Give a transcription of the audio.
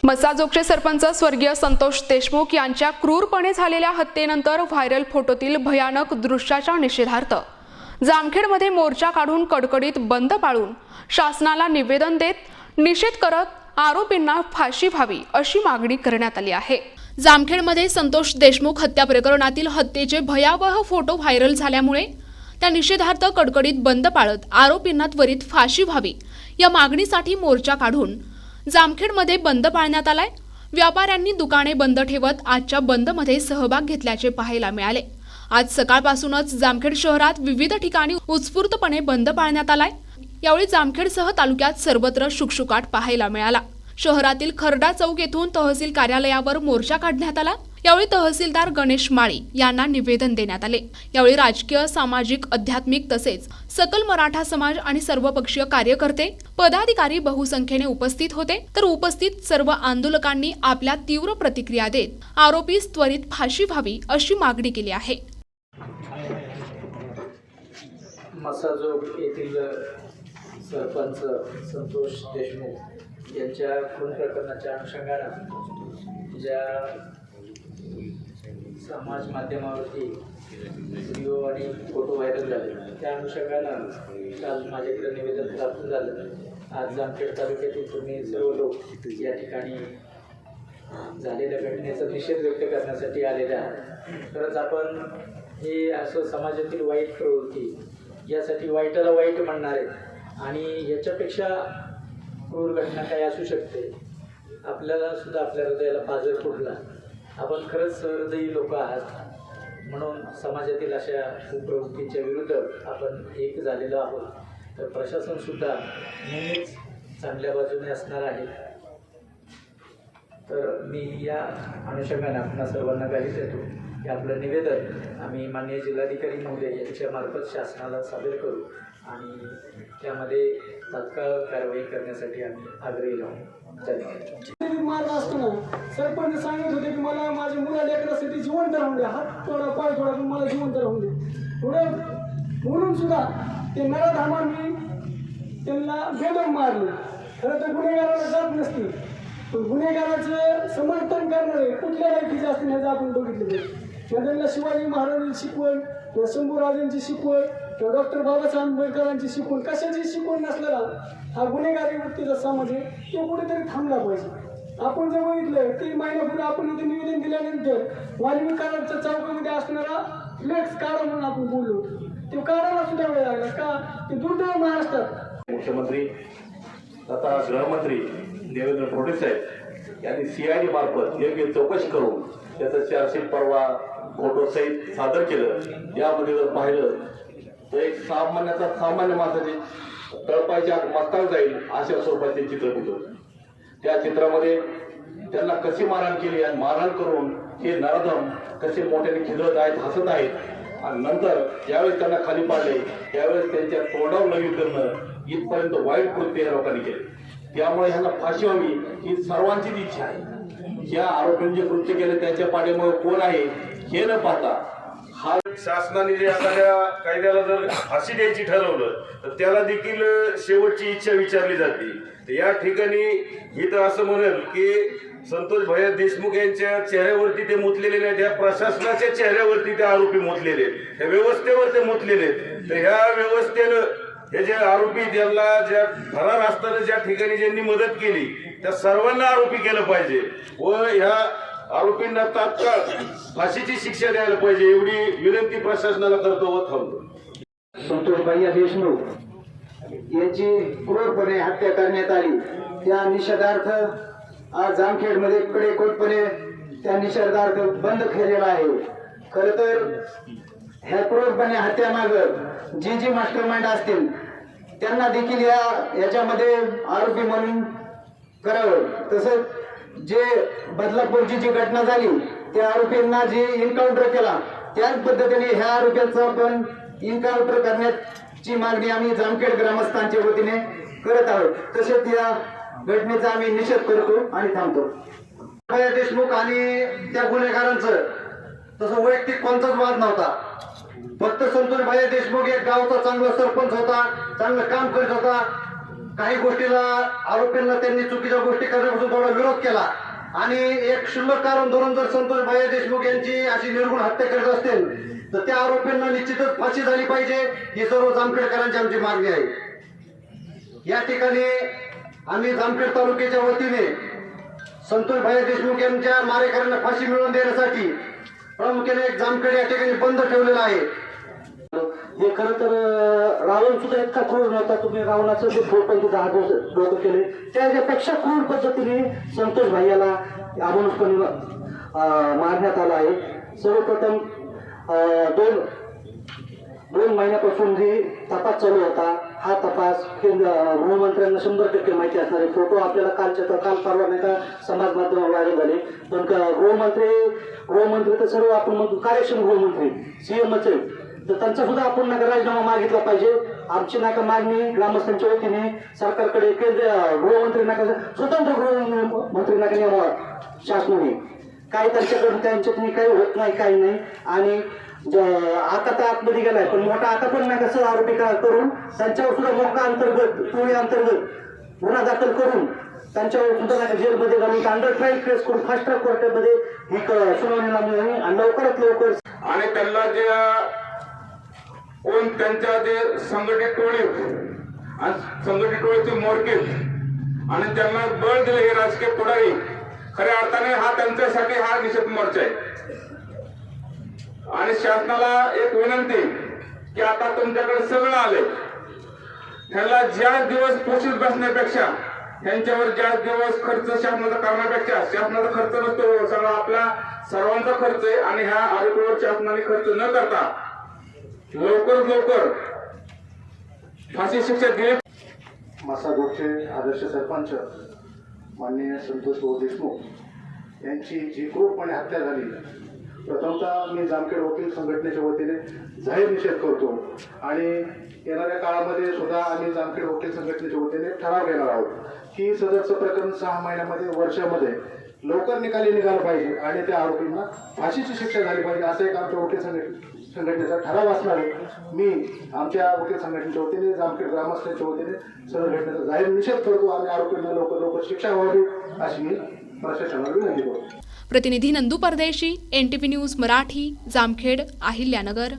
मसाजोगचे सरपंच स्वर्गीय संतोष देशमुख यांच्या क्रूरपणे झालेल्या हत्येनंतर व्हायरल फोटोतील भयानक दृश्याच्या निषेधार्थ जामखेडमध्ये मोर्चा काढून कडकडीत बंद पाळून शासनाला निवेदन देत निषेध करत आरोपींना फाशी व्हावी अशी मागणी करण्यात आली आहे। जामखेडमध्ये संतोष देशमुख हत्या प्रकरणातील हत्येचे भयावह फोटो व्हायरल झाल्यामुळे त्या निषेधार्थ कडकडीत बंद पाळत आरोपींना त्वरित फाशी व्हावी या मागणीसाठी मोर्चा काढून जामखेडमध्ये बंद पाळण्यात आलाय। व्यापाऱ्यांनी दुकाने बंद ठेवत आजच्या बंदमध्ये सहभाग घेतल्याचे पाहायला मिळाले। आज सकाळपासूनच जामखेड शहरात विविध ठिकाणी उत्स्फूर्तपणे बंद पाळण्यात आलाय। यावेळी जामखेडसह तालुक्यात सर्वत्र शुकशुकाट पाहायला मिळाला। शहरातील खरडा चौक येथून तहसील कार्यालयावर मोर्चा काढण्यात आला। यावेळी तहसीलदार गणेश माळी यांना निवेदन देण्यात आले। यावेळी राजकीय, सामाजिक, आध्यात्मिक तसेच सकल मराठा समाज आणि सर्वपक्षीय कार्यकर्ते, पदाधिकारी बहुसंख्येने उपस्थित होते। तर उपस्थित सर्व आंदोलकांनी आपल्या तीव्र प्रतिक्रिया देत आरोपीस त्वरित फाशी व्हावी अशी मागणी केली आहे। मसाजोग येथील सरपंच संतोष देशमुख यांच्या खून प्रकरणाच्या अनुषंगाने ज्या समाज माध्यमावरती व्हिडिओ आणि फोटो व्हायरल झाले त्या अनुषंगानं काल माझ्याकडे निवेदन प्राप्त झालं। आज जामखेड तालुक्यातील तुम्ही सर्व लोक या ठिकाणी झालेल्या घटनेचा निषेध व्यक्त करण्यासाठी आलेले आहात। खरंच आपण हे असं समाजातील वाईट प्रवृत्ती यासाठी वाईटाला वाईट म्हणणार आहे आणि याच्यापेक्षा क्रूर घटना काय असू शकते। आपल्याला सुद्धा आपल्या हृदयाला पाझर फुटला। आपण खरंच सहृदयी लोक आहात म्हणून समाजातील अशा कुप्रवृत्तींच्या विरुद्ध आपण एक झालेलो आहोत। तर प्रशासन सुद्धा नेहमीच चांगल्या बाजूने असणार आहे। तर मी या अनुषंगाने आपणा सर्वांना काही देतो की आपलं निवेदन आम्ही माननीय जिल्हाधिकारी महोदय यांच्या मार्फत शासनाला सादर करू आणि त्यामध्ये तात्काळ कारवाई करण्यासाठी आम्ही आग्रही राहू। धन्यवाद। मार्ग असतो ना, सरपंच सांगत होते की मला माझ्या मुला लेकरासाठी जिवंत राहून दे, हात तोडा पाय तोडा पण मला जिवंत राहून दे। थोडं म्हणून सुद्धा ते नराधामांनी त्यांना बेदम मारलं। खरं तर गुन्हेगाराला जात नसते, पण गुन्हेगाराचं समर्थन करणारे कुठल्या लायकीचे असतील ह्याचं आपण बघितलं। त्यांना शिवाजी महाराजांची शिकवण किंवा शंभूराजांची शिकवण किंवा डॉक्टर बाबासाहेब आंबेडकरांची शिकवण कशाची शिकवण नसलेला हा गुन्हेगारी वृत्तीचा समाज आहे, तो कुठेतरी थांबला पाहिजे। आपण जर बघितलं 3 महिन्यापूर्वी आपण इथे निवेदन दिल्यानंतर वाल्मिकारांच्या चौकामध्ये असणारा फ्लेक्स काढा म्हणून आपण बोललो, तो काढायला सुद्धा वेळ लागला का ते दुर्दैव महाराष्ट्रात। मुख्यमंत्री तथा गृहमंत्री देवेंद्र फडणवीस साहेब यांनी CID मार्फत योग्य चौकशी करून त्याचं चार्जशीट परवा फोटो सहित सादर केलं। यामध्ये जर पाहिलं तर एक सामान्य माणसाचे तळपायच्या मस्ताक जाईल अशा स्वरूपाचे चित्र होतं। त्या चित्रामध्ये त्यांना कशी मारहाण केली आणि मारहाण करून हे नराधम कसे मोठ्याने खिदळत आहेत, हसत आहेत आणि नंतर ज्यावेळेस त्यांना खाली पाडले त्यावेळेस त्यांच्या तोंडावर लघवी करणं इथपर्यंत वाईट कृत्य या लोकांनी केले। त्यामुळे ह्यांना फाशी व्हावी ही सर्वांचीच इच्छा आहे। या आरोपींनी जे कृत्य केले त्याच्या पाठीमागे कोण आहे हे न पाहता हा शासनाने जे एखाद्या कायद्याला जर फाशी द्यायची ठरवलं तर त्याला देखील शेवटची इच्छा विचारली जाते। या ठिकाणी ही तर असं म्हणेल की संतोष भैया देशमुख यांच्या चेहऱ्यावरती ते मुतलेले नाही, त्या प्रशासनाच्या चेहऱ्यावरती ते आरोपी मुतलेले, त्या व्यवस्थेवर ते मुतलेले। तर ह्या व्यवस्थेनं हे जे आरोपी त्यांना ज्या फरार असताना ज्या ठिकाणी ज्यांनी मदत केली त्या सर्वांना आरोपी केलं पाहिजे व ह्या आरोपींना तात्काळ फाशीची शिक्षा द्यायला पाहिजे एवढी विनंती प्रशासनाला करतो व थांबतो। संतोष भैया देशमुख यांची क्रूरपणे हत्या करण्यात आली त्या निषेधार्थ आज जामखेडमध्ये कडेकोटपणे त्या निषेधार्थ बंद केलेला आहे। खरं तर ह्या क्रूरपणे हत्यामागं जी मास्टरमाइंड असतील त्यांना देखील याच्यामध्ये आरोपी म्हणून करावं। तसंच जे बदलापूरची जी घटना झाली त्या आरोपींना जे एन्काउंटर केला त्याच पद्धतीने ह्या आरोपींचा पण एन्काउंटर करण्याची मागणी आम्ही जामखेड ग्रामस्थांच्या वतीने करत आहोत। तसेच या घटनेचा आम्ही निषेध करतो आणि थांबतो। भैया देशमुख आणि त्या गुन्हेगारांचं तसं वैयक्तिक कोणताच वाद नव्हता। फक्त संतोष भैया देशमुख एक गावचा चांगला सरपंच होता, चांगलं काम करत होता काही गोष्टीला आरोपींना त्यांनी चुकीच्या गोष्टी करण्यापासून थोडा विरोध केला आणि एक क्षुल्लक कारण धरून जर संतोष भैया देशमुख यांची अशी निर्गुण हत्या करत असतील तर त्या आरोपींना निश्चितच फाशी झाली पाहिजे ही सर्व जामखेडकरांची आमची मागणी आहे. या ठिकाणी आम्ही जामखेड तालुक्याच्या वतीने संतोष भैया देशमुख यांच्या मारेकऱ्यांना फाशी मिळवून देण्यासाठी प्रामुख्याने एक जामखेड या ठिकाणी बंद ठेवलेला आहे. हे खरं तर रावण सुद्धा इतका क्रूर नव्हता. तुम्ही रावणाचं जे फोटो तिथं हात केले त्याच्यापेक्षा क्रूर पद्धतीने संतोष भैयाला अमानुषपणे मारण्यात आला आहे. सर्वप्रथम दोन महिन्यापासून जी तपास चालू होता हा तपास गृहमंत्र्यांना 100% माहिती असणार आहे. फोटो आपल्याला काल परवा नाही का समाज माध्यमावर व्हायरल झाले पण गृहमंत्री तर सर्व आपण म्हणतो कार्यक्षम गृहमंत्री सीएमच आहे तर त्यांचा सुद्धा आपण नाका राजीनामा मागितला पाहिजे. आमची नाका मागणी ग्रामस्थांच्या वतीने सरकारकडे केंद्रीय गृहमंत्री नाका स्वतंत्र गृहमंत्री नाका न्यावा शासनाने. काही त्यांच्याकडून त्यांच्यातून काही होत नाही काही नाही आणि आता तर आतमध्ये गेलाय पण मोठा आता पण नाही कसं आरोपी करून त्यांच्यावर सुद्धा मोका अंतर्गत टोळी अंतर्गत गुन्हा दाखल करून त्यांच्यावर सुद्धा नाही जेलमध्ये घालून अंडर ट्रायल केस करून फास्ट ट्रॅक कोर्टामध्ये ही सुनावणी लावली आणि लवकरात लवकर आणि त्यांना जे कोण त्यांच्या जे संघटित टोळी आणि संघटित टोळीचे मोरकेत आणि त्यांना बळ दिले हे राजकीय पुढारी खऱ्या अर्थाने हा त्यांच्यासाठी हा निषेध मोर्चा आहे. आणि शासनाला एक विनंती की आता तुमच्याकडे सगळं आले ह्याला ज्या दिवस पोषित बसण्यापेक्षा ह्यांच्यावर ज्या दिवस खर्च शासनाचा करण्यापेक्षा शासनाचा खर्च नसतो सगळा आपला सर्वांचा खर्च आहे आणि ह्या आरोपीवर शासनाने खर्च न करता लवकर फाशी शिक्षा दिली. मासागोटचे आदर्श सरपंच माननीय संतोष भाऊ देशमुख यांची जी क्रूरपणे हत्या झाली प्रथमतः मी जामखेड वकील संघटनेच्या वतीने जाहीर निषेध करतो आणि येणाऱ्या काळामध्ये सुद्धा आम्ही जामखेड वकील संघटनेच्या वतीने ठराव घेणार आहोत की सदरचं प्रकरण 6 महिन्यामध्ये वर्षामध्ये लवकर निकाली निघाला पाहिजे आणि त्या आरोपींना फाशीची शिक्षा झाली पाहिजे असं एक आमच्या वकील संघटनेचा ठराव असणार आहे. मी आमच्या वकील संघटनेच्या वतीने जामखेड ग्रामस्थांच्या वतीने संघटनेचा जाहीर निषेध करतो आणि आरोपींना लवकर शिक्षा व्हावी अशी मी प्रशासनाला विनंती करतो. प्रतिनिधी नंदू परदेशी, NTV न्यूज मराठी, जामखेड, अहिल्यानगर.